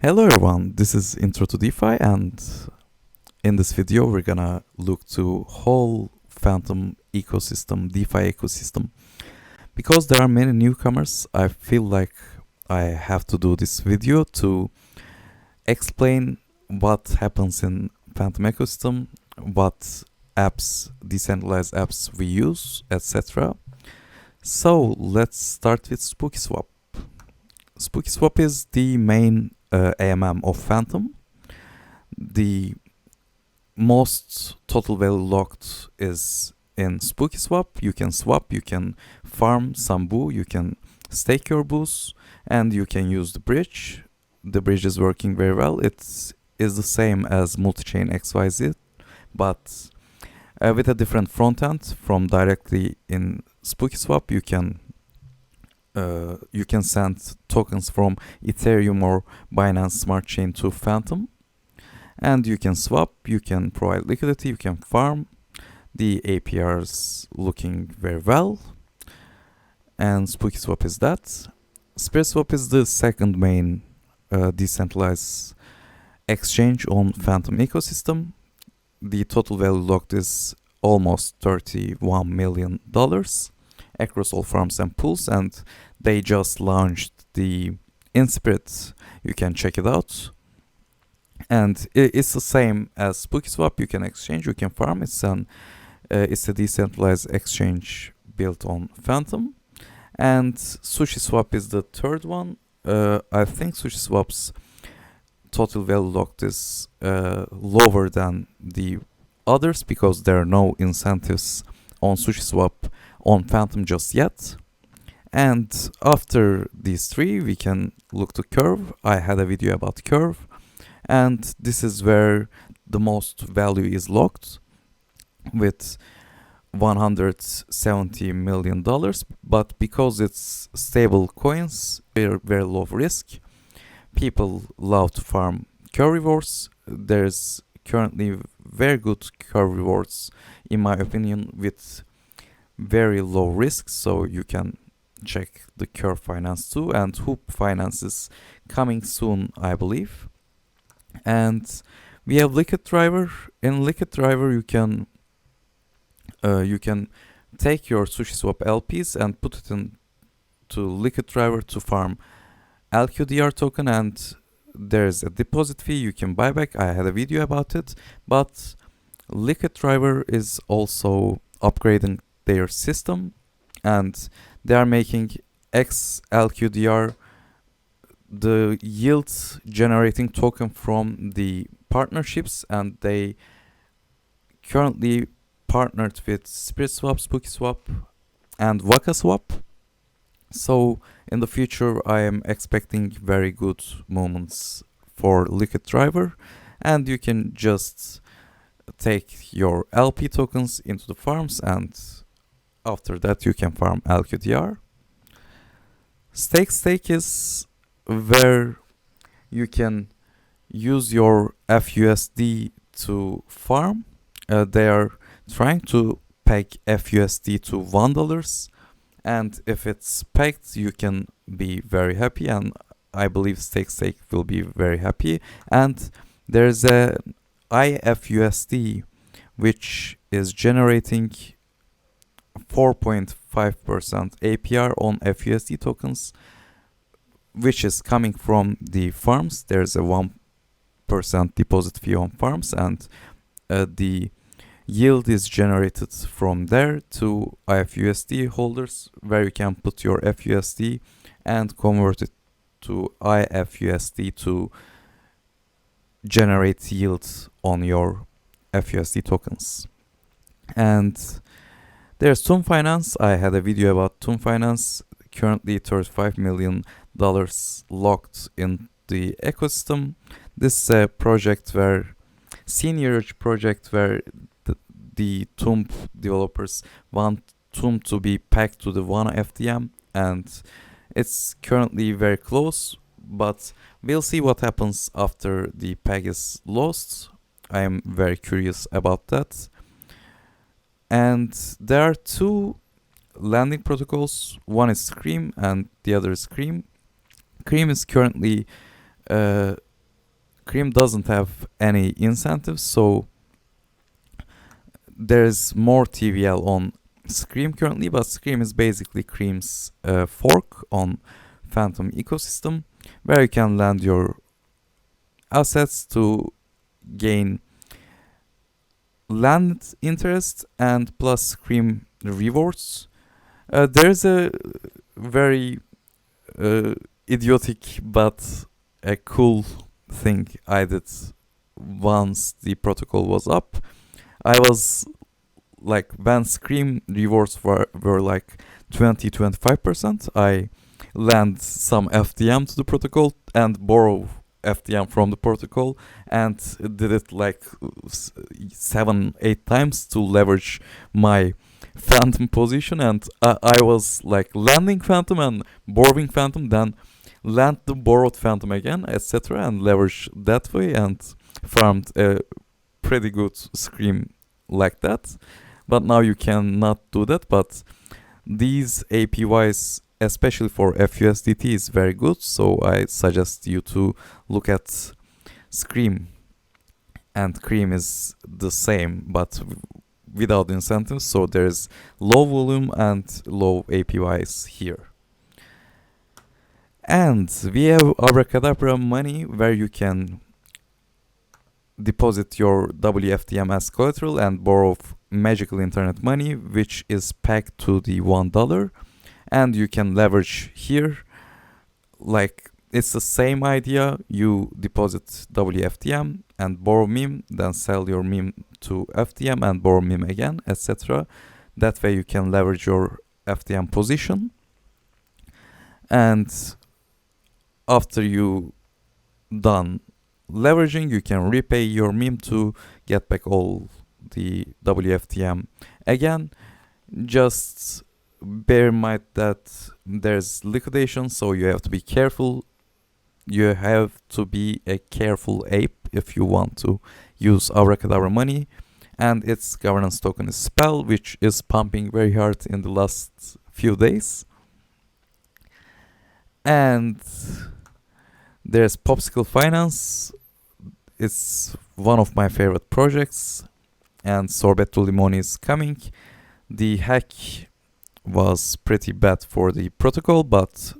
Hello everyone, this is Intro to DeFi, and in this video we're gonna look to whole Fantom ecosystem, DeFi ecosystem. Because there are many newcomers, I feel like I have to do this video to explain what happens in Fantom ecosystem, what apps, decentralized apps we use, etc. So let's start with SpookySwap. SpookySwap is the main AMM of Fantom. The most total value locked is in SpookySwap. You can swap, you can farm some boo, you can stake your boos, and you can use the bridge. The bridge is working very well. It is the same as multi-chain XYZ, but with a different front end. From directly in SpookySwap, you can send tokens from Ethereum or Binance Smart Chain to Fantom, and you can swap, you can provide liquidity, you can farm. The APR is looking very well, and SpookySwap is that. SpareSwap is the second main decentralized exchange on Fantom ecosystem. The total value locked is almost $31 million across all farms and pools, and they just launched the Inspirit. You can check it out, and it's the same as SpookySwap. You can exchange, you can farm. It's a decentralized exchange built on Fantom. And SushiSwap is the third one. I think SushiSwap's total value locked is lower than the others because there are no incentives on SushiSwap on Fantom just yet. And after these three, we can look to Curve. I had a video about Curve, and this is where the most value is locked with $170 million. But because it's stable coins, very low risk, people love to farm Curve rewards. There's currently very good Curve rewards, in my opinion, with very low risk, so you can check the Curve Finance too, and Hoop Finance is coming soon, I believe. And we have LiquidDriver. In LiquidDriver, you can take your SushiSwap LPs and put it into LiquidDriver to farm LQDR token, and there's a deposit fee you can buy back. I had a video about it, but LiquidDriver is also upgrading their system, and they are making XLQDR the yield generating token from the partnerships, and they currently partnered with SpareSwap, SpookySwap, and WakaSwap. So in the future, I am expecting very good moments for LiquidDriver, and you can just take your LP tokens into the farms, and after that you can farm LQDR. Stake is where you can use your FUSD to farm. They are trying to peg FUSD to $1, and if it's pegged, you can be very happy, and I believe Stake will be very happy. And there's a IFUSD which is generating 4.5% APR on FUSD tokens, which is coming from the farms. There's a 1% deposit fee on farms, and the yield is generated from there to IFUSD holders, where you can put your FUSD and convert it to IFUSD to generate yield on your FUSD tokens. And there's Tomb Finance. I had a video about Tomb Finance. Currently $35 million locked in the ecosystem. This is a project where senior project where the Tomb developers want Tomb to be pegged to the one FDM, and it's currently very close, but we'll see what happens after the peg is lost. I am very curious about that. And there are two landing protocols. One is Scream and the other is Cream. Cream is currently Cream doesn't have any incentives, so there's more TVL on Scream currently, but Scream is basically Cream's fork on Fantom ecosystem, where you can lend your assets to gain land interest and plus Scream rewards. There's a very idiotic but a cool thing I did once the protocol was up. I was like, when Scream rewards were like 20-25%, I lend some FTM to the protocol and borrow FTM from the protocol, and did it like 7-8 times to leverage my Fantom position. And I was like lending Fantom and borrowing Fantom, then lend the borrowed Fantom again, etc., and leverage that way, and farmed a pretty good Scream like that. But now you cannot do that, but these APYs, especially for FUSDT, is very good, so I suggest you to look at Scream. And Cream is the same, but without incentives, so there's low volume and low APYs here. And we have Abracadabra money, where you can deposit your WFTM as collateral and borrow magical internet money, which is pegged to the $1, and you can leverage here. Like, it's the same idea. You deposit WFTM and borrow meme, then sell your meme to FTM and borrow meme again, etc. That way you can leverage your FTM position, and after you done leveraging, you can repay your meme to get back all the WFTM again. Just bear in mind that there's liquidation, so you have to be careful. You have to be a careful ape if you want to use Abracadabra money. And its governance token is Spell, which is pumping very hard in the last few days. And there's Popsicle Finance. It's one of my favorite projects, and Sorbetto Limon is coming. The hack was pretty bad for the protocol, but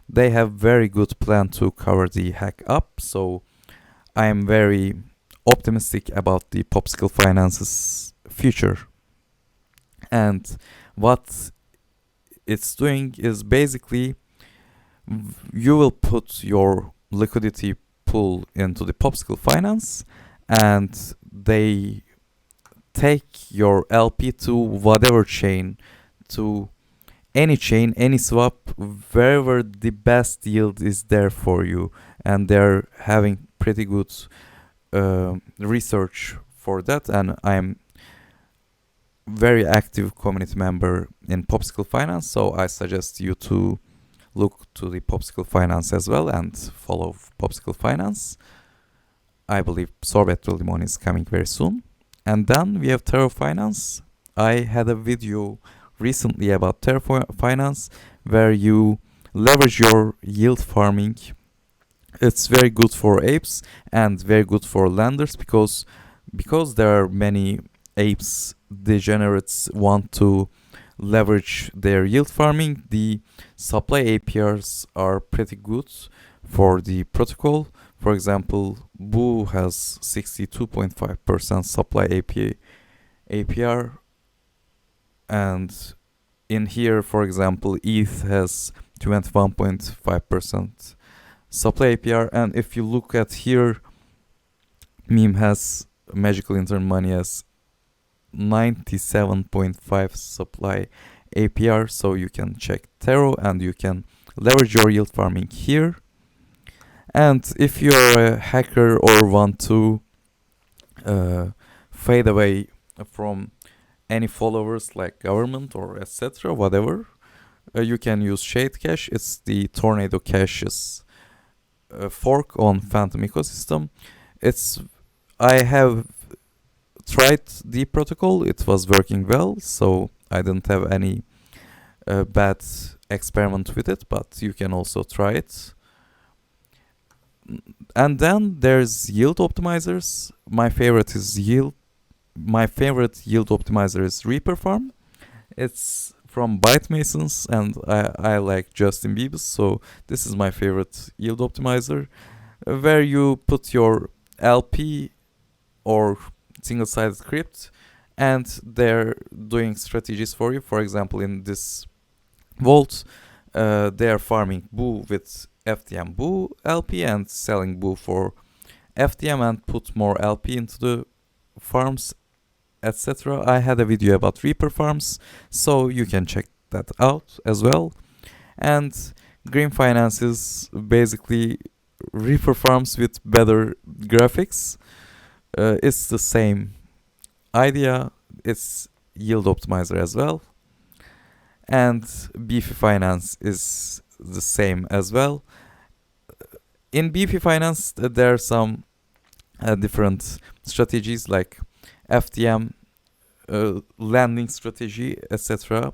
they have very good plan to cover the hack up, so I am very optimistic about the Popsicle Finance's future. And what it's doing is basically you will put your liquidity pool into the Popsicle Finance, and they take your LP to whatever chain, to any chain, any swap, wherever the best yield is there for you. And they're having pretty good research for that, and I'm very active community member in Popsicle Finance, so I suggest you to look to the Popsicle Finance as well and follow Popsicle Finance. I believe Sorbetto Limon is coming very soon. And then we have Terra Finance. I had a video recently about Terra Finance, where you leverage your yield farming. It's very good for apes and very good for lenders, because there are many apes degenerates want to leverage their yield farming. The supply APRs are pretty good for the protocol. For example, Boo has 62.5% supply APR, and in here, for example, ETH has 21.5% supply APR. And if you look at here, meme has magical intern money as 97.5 supply APR, so you can check Taro and you can leverage your yield farming here. And if you're a hacker or want to fade away from any followers like government or etc, whatever, you can use Shade Cash. It's the Tornado Cash's fork on Fantom ecosystem. I have tried the protocol, it was working well, so I didn't have any bad experiment with it, but you can also try it. And then there's yield optimizers. My favorite yield optimizer is Reaper Farm. It's from ByteMasons, and I like Justin Bieber, so this is my favorite yield optimizer, where you put your LP or single-sided crypt, and they're doing strategies for you. For example, in this vault, they are farming Boo with FTM Boo LP and selling Boo for FTM and put more LP into the farms, etc. I had a video about Reaper farms, so you can check that out as well. And Green Finance is basically Reaper farms with better graphics. It's the same idea. It's yield optimizer as well. And Beefy Finance is the same as well. In Beefy Finance, there are some different strategies like FTM, landing strategy, etc.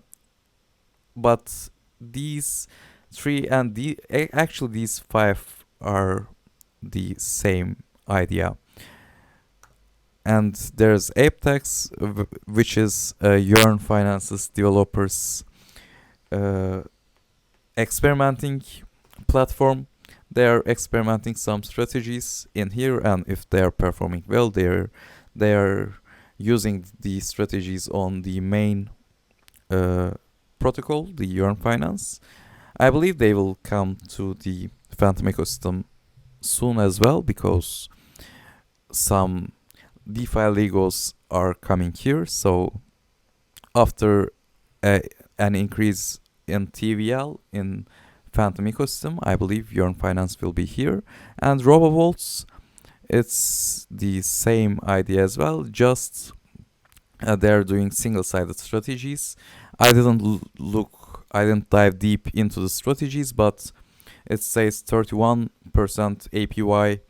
But these three and actually these five are the same idea. And there's Apex, which is Yearn Finance's developers experimenting platform. They are experimenting some strategies in here, and if they are performing well, they are using the strategies on the main protocol, the Yearn Finance. I believe they will come to the Fantom ecosystem soon as well, because some DeFi Legos are coming here. So after an increase in TVL in Fantom ecosystem, I believe Yearn Finance will be here. And RoboVaults, it's the same idea as well, just they're doing single-sided strategies. I didn't dive deep into the strategies, but it says 31% APY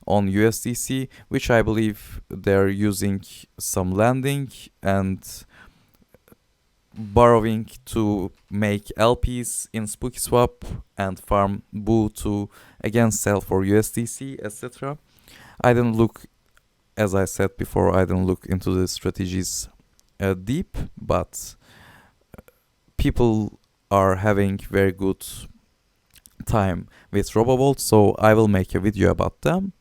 on USDC, which I believe they're using some lending and borrowing to make LPs in SpookySwap and farm Boo to again sell for USDC, etc. I didn't look, as I said before, I didn't look into the strategies deep, but people are having very good time with RoboVault, so I will make a video about them.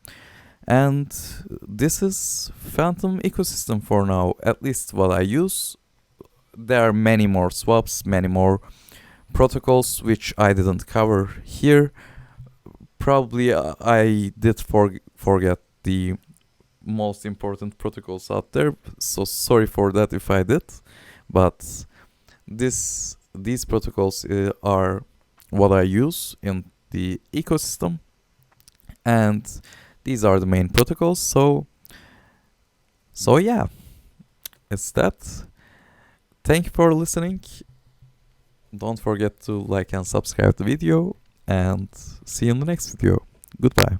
And this is Fantom ecosystem for now, at least what I use. There are many more swaps, many more protocols which I didn't cover here. Probably I did forget the most important protocols out there, so sorry for that if I did, but these protocols are what I use in the ecosystem, and these are the main protocols. So yeah, it's that. Thank you for listening. Don't forget to like and subscribe the video, and see you in the next video. Goodbye.